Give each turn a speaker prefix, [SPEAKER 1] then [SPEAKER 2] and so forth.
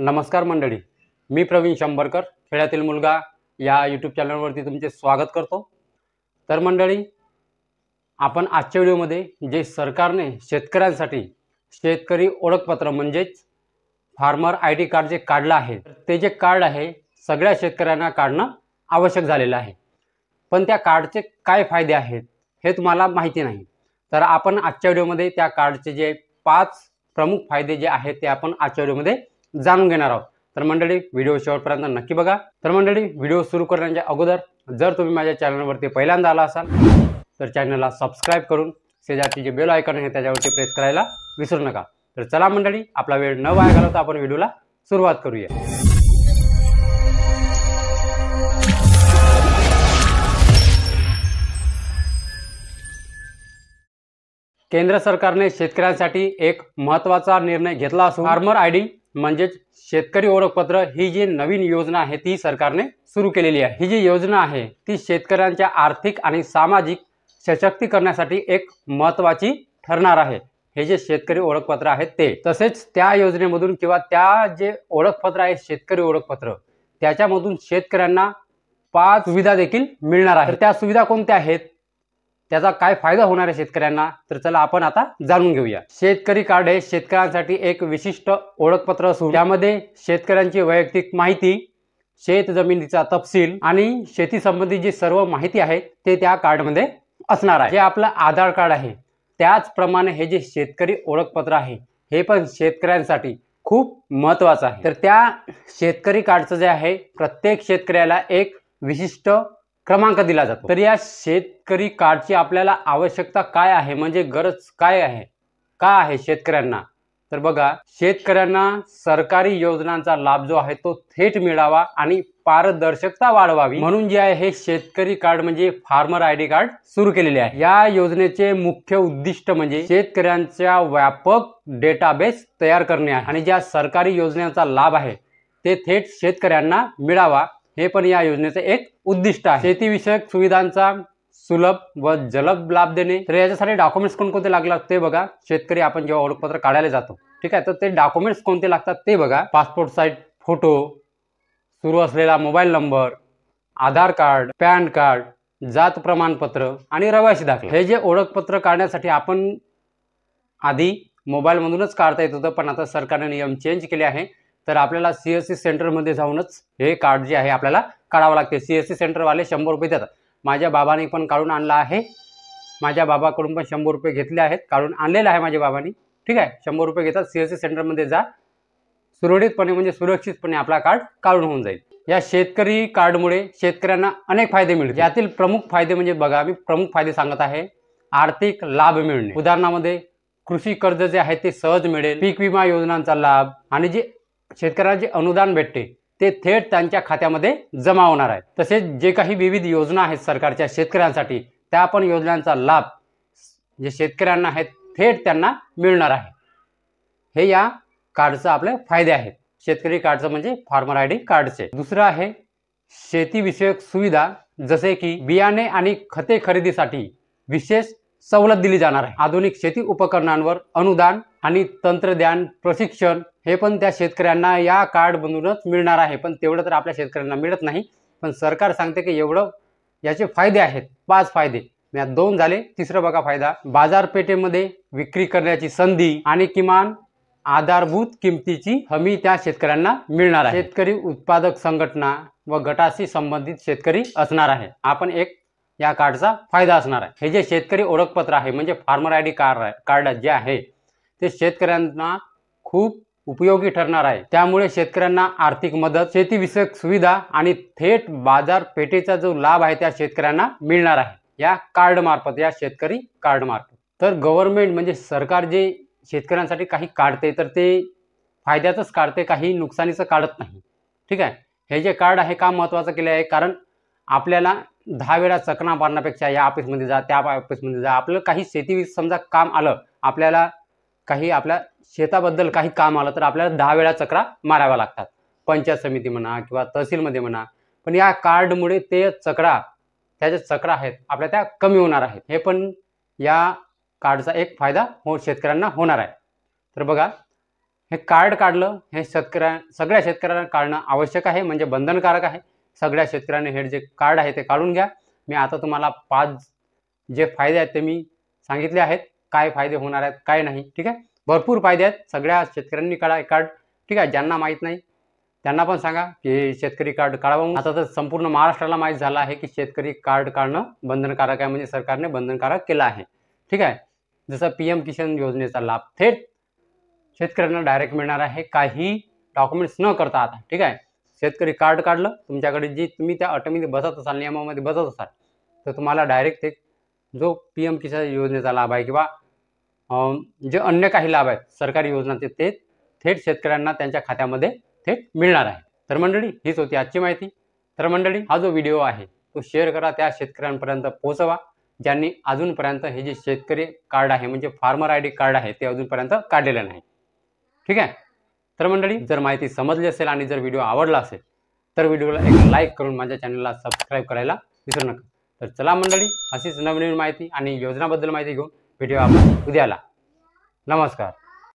[SPEAKER 1] नमस्कार मंडळी, मी प्रवीण शंभरकर खेड्यातील मुलगा या यूट्यूब चॅनलवरती तुमचे स्वागत करतो। तर मंडळी, आपण आजच्या व्हिडिओमध्ये जे सरकारने शेतकऱ्यांसाठी शेतकरी ओळखपत्र म्हणजेच फार्मर आयडी कार्ड जे काढलं आहे, ते जे कार्ड आहे सगळ्या शेतकऱ्यांना काढणं आवश्यक झालेलं आहे। पण त्या कार्डचे काय फायदे आहेत हे तुम्हाला माहिती नाही। तर आपण आजच्या व्हिडिओमध्ये त्या कार्डचे जे 5 प्रमुख फायदे जे आहेत ते आपण आजच्या व्हिडिओमध्ये जाणून घेणार आहोत। तर मंडळी, व्हिडिओ शेवटपर्यंत नक्की बघा। तर मंडळी, व्हिडिओ सुरू करण्याच्या अगोदर जर तुम्ही माझ्या चॅनलवरती पहिल्यांदा आला असाल तर चॅनलला सबस्क्राइब करून शेजारची जे बेल आयकॉन आहे त्याच्यावरती प्रेस करायला विसरू नका। तर चला मंडळी, आपला वेळ न वाया घालवता आपण व्हिडिओला सुरुवात करूया। केंद्र सरकारने शेतकऱ्यांसाठी एक महत्त्वाचा निर्णय घेतला असून फार्मर आयडी म्हणजेच शेतकरी ओळखपत्र ही जी नवीन योजना आहे ती सरकारने सुरू केलेली आहे। ही जी योजना आहे ती शेतकऱ्यांच्या आर्थिक आणि सामाजिक सशक्तीकरणासाठी एक महत्त्वाची ठरणार आहे। हे जे शेतकरी ओळखपत्र आहेत ते तसेच त्या योजनेमधून किंवा त्या जे ओळखपत्र आहे शेतकरी ओळखपत्र त्याच्यामधून शेतकऱ्यांना 5 सुविधा देखील मिळणार आहेत। त्या सुविधा कोणत्या आहेत, त्याचा काय फायदा होणार आहे शेतकऱ्यांना, तर चला आपण आता जाणून घेऊया। शेतकरी कार्ड हे शेतकऱ्यांसाठी एक विशिष्ट ओळखपत्र असून त्यामध्ये शेतकऱ्यांची वैयक्तिक माहिती, शेत जमिनीचा तपशील आणि शेती संबंधी जी सर्व माहिती आहे ते त्या कार्डमध्ये असणार आहे। जे आपलं आधार कार्ड आहे त्याचप्रमाणे हे जे शेतकरी ओळखपत्र आहे हे पण शेतकऱ्यांसाठी खूप महत्त्वाचं आहे। तर त्या शेतकरी कार्डचं जे आहे प्रत्येक शेतकऱ्याला एक विशिष्ट क्रमांक दिला जातो। तर या शेतकरी कार्डची आपल्याला आवश्यकता काय आहे, म्हणजे गरज काय आहे, का आहे शेतकऱ्यांना, तर बघा, शेतकऱ्यांना सरकारी योजनांचा लाभ जो आहे तो थेट मिळावा आणि पारदर्शकता वाढवावी म्हणून जे आहे हे शेतकरी कार्ड म्हणजे फार्मर आयडी कार्ड सुरू केलेले आहे। या योजनेचे मुख्य उद्दिष्ट म्हणजे शेतकऱ्यांचा व्यापक डेटाबेस तयार करणे आहे आणि ज्या सरकारी योजनांचा लाभ आहे ते थेट शेतकऱ्यांना मिळावा हे पण या योजनेचे एक उद्दिष्ट आहे। शेतीविषयक सुविधांचा सुलभ व जलद लाभ देणे। तर याच्यासाठी डॉक्युमेंट्स कोणते लागतात ते बघा। शेतकरी आपण जेव्हा ओळखपत्र काढायला जातो, ठीक आहे, तर ते डॉक्युमेंट्स कोणते लागतात ते बघा। पासपोर्ट साइज फोटो, सुरू असलेला मोबाईल नंबर, आधार कार्ड, पॅन कार्ड, जात प्रमाणपत्र आणि रहिवासी दाखला। हे जे ओळखपत्र काढण्यासाठी आपण आधी मोबाईलमधूनच काढता येत होतं, पण आता सरकारने नियम चेंज केले आहे। तर आपल्याला सीएससी सेंटरमध्ये जाऊनच हे कार्ड जे आहे आपल्याला काढावं लागते। सीएससी सेंटरवाले 100 रुपये देतात। माझ्या बाबांनी पण काढून आणला आहे, माझ्या बाबाकडून पण 100 रुपये घेतले आहेत, काढून आणलेलं आहे माझ्या बाबांनी, ठीक आहे। 100 रुपये घेतात। सीएससी सेंटरमध्ये जा, सुरळीतपणे म्हणजे सुरक्षितपणे आपला कार्ड काढून होऊन जाईल। या शेतकरी कार्डमुळे शेतकऱ्यांना अनेक फायदे मिळतील। यातील प्रमुख फायदे म्हणजे बघा, मी प्रमुख फायदे सांगत आहे। आर्थिक लाभ मिळणे, उदाहरणामध्ये कृषी कर्ज जे आहे ते सहज मिळेल, पीक विमा योजनांचा लाभ आणि जे शेतकऱ्यांना जे अनुदान भेटते ते थेट त्यांच्या खात्यामध्ये जमा होणार आहे। तसेच जे काही विविध योजना आहेत सरकारच्या शेतकऱ्यांसाठी त्या पण योजनांचा लाभ जे शेतकऱ्यांना आहेत थेट त्यांना मिळणार आहे। हे या कार्डचे आपले फायदे आहेत, शेतकरी कार्डचं म्हणजे फार्मर आयडी कार्डचे। दुसरं आहे शेतीविषयक सुविधा, जसे की बियाणे आणि खते खरेदीसाठी विशेष सवलत दिली जाणार आहे। आधुनिक शेती उपकरणांवर अनुदान आणि तंत्रज्ञान प्रशिक्षण हे पण त्या शेतकऱ्यांना या कार्डमधूनच मिळणार आहे। पण तेवढं तर आपल्या शेतकऱ्यांना मिळत नाही, पण सरकार सांगते की एवढं याचे फायदे आहेत। 5 फायदे, यात 2 झाले, तिसरं बघा फायदा, बाजारपेठेमध्ये विक्री करण्याची संधी आणि किमान आधारभूत किमतीची हमी त्या शेतकऱ्यांना मिळणार आहे। शेतकरी उत्पादक संघटना व गटाशी संबंधित शेतकरी असणार आहे, आपण एक या कार्डचा फायदा असणार आहे। हे जे शेतकरी ओळखपत्र आहे म्हणजे फार्मर आयडी कार्ड जे आहे ते शेतकऱ्यांना खूप उपयोगी ठरणार आहे। त्यामुळे शेतकऱ्यांना आर्थिक मदत, शेतीविषयक सुविधा आणि थेट बाजारपेठेचा जो लाभ आहे त्या शेतकऱ्यांना मिळणार आहे या कार्ड मार्फत, या शेतकरी कार्ड मार्फत। तर गव्हर्नमेंट म्हणजे सरकार जे शेतकऱ्यांसाठी काही काढते तर ते फायद्याचंच काढते, काही नुकसानीचं काढत नाही, ठीक आहे। हे जे कार्ड आहे का महत्त्वाचं केले आहे, कारण आपल्याला 10 वेळा चकना मारण्यापेक्षा या ऑफिसमध्ये जा, त्या ऑफिसमध्ये जा, आपलं काही शेती समजा काम आलं, आपल्याला काही आपल्या शेताबद्दल काही काम आलं तर आपल्याला 10 वेळा चक्रा माराव्या लागतात, पंचायत समिती म्हणा किंवा तहसीलमध्ये म्हणा। पण या कार्डमुळे ते त्याच्या चक्रा आहेत आपल्या त्या कमी होणार आहेत। हे पण या कार्डचा एक फायदा शेतकऱ्यांना होणार आहे। तर बघा, हे कार्ड काढलं, हे सगळ्या शेतकऱ्यांना काढणं आवश्यक आहे, म्हणजे बंधनकारक आहे. सगळ्या शेतकऱ्यांनी हे जे कार्ड आहे ते काढून घ्या. मी आता तुम्हाला 5 जे फायदे आहेत ते मी सांगितले आहेत. काय फायदे होणार आहेत, काय नाही. ठीक आहे, भरपूर फायदे आहेत. सगळ्या शेतकऱ्यांनी काढा हे कार्ड. ठीक आहे, ज्यांना माहीत नाही त्यांना पण सांगा की शेतकरी कार्ड काढावं. आता तर संपूर्ण महाराष्ट्राला माहीत झालं आहे की शेतकरी कार्ड काढणं बंधनकारक आहे, म्हणजे सरकारने बंधनकारक केलं आहे. ठीक आहे, जसं PM किसान योजनेचा लाभ थेट शेतकऱ्यांना डायरेक्ट मिळणार आहे, काही डॉक्युमेंट्स न करता. आता ठीक आहे, शेतकरी कार्ड काढलं, तुमच्याकडे जी तुम्ही त्या अटमध्ये बसत असाल, नियमामध्ये बसत असाल, तर तुम्हाला डायरेक्ट ते जो PM किसान योजनेचा लाभ आहे किंवा जे अन्य काही लाभ आहेत सरकारी योजनांचे, ते थेट शेतकऱ्यांना त्यांच्या खात्यामध्ये थेट मिळणार आहे. तर मंडळी, हीच होती आजची माहिती. तर मंडळी, हा जो व्हिडिओ आहे तो शेअर करा, त्या शेतकऱ्यांपर्यंत पोहोचवा ज्यांनी अजूनपर्यंत हे जे शेतकरी कार्ड आहे, म्हणजे फार्मर ID कार्ड आहे, ते अजूनपर्यंत काढलेलं नाही. ठीक आहे, तर मंडळी, जर माहिती समजली असेल आणि जर व्हिडिओ आवडला असेल तर व्हिडिओला एक लाईक करून माझ्या चॅनलला सबस्क्राईब करायला विसरू नका. तर चला मंडळी, अशीच नवीन माहिती आणि योजनाबद्दल माहिती घेऊन भेटूया आपण उद्याला. नमस्कार.